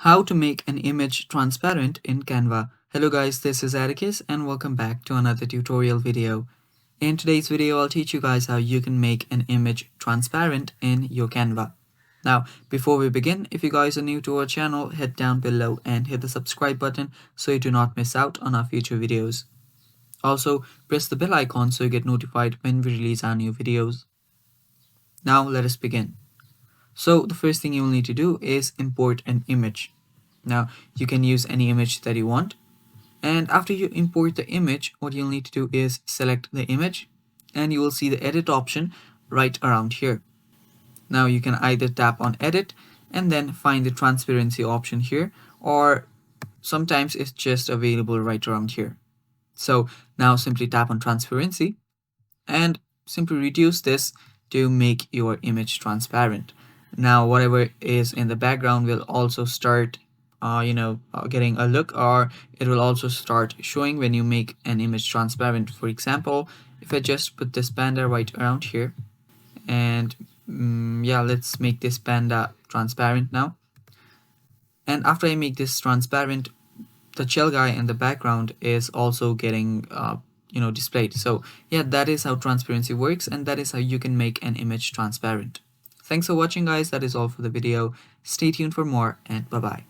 How to make an image transparent in Canva. Hello guys, this is Atticus and welcome back to another tutorial video. In today's video, I'll teach you guys how you can make an image transparent in your Canva. Now, before we begin, if you guys are new to our channel, head down below and hit the subscribe button so you do not miss out on our future videos. Also, press the bell icon so you get notified when we release our new videos. Now, let us begin. So the first thing you will need to do is import an image. Now you can use any image that you want. And after you import the image, what you'll need to do is select the image and you will see the edit option right around here. Now you can either tap on edit and then find the transparency option here, or sometimes it's just available right around here. So now simply tap on transparency and simply reduce this to make your image transparent. Now whatever is in the background will also start getting a look, or it will also start showing when you make an image transparent. For example, if I just put this panda right around here and let's make this panda transparent now. And after I make this transparent, the shell guy in the background is also getting displayed. So yeah, that is how transparency works, and that is how you can make an image transparent. Thanks for watching guys. That is all for the video. Stay tuned for more, and bye bye.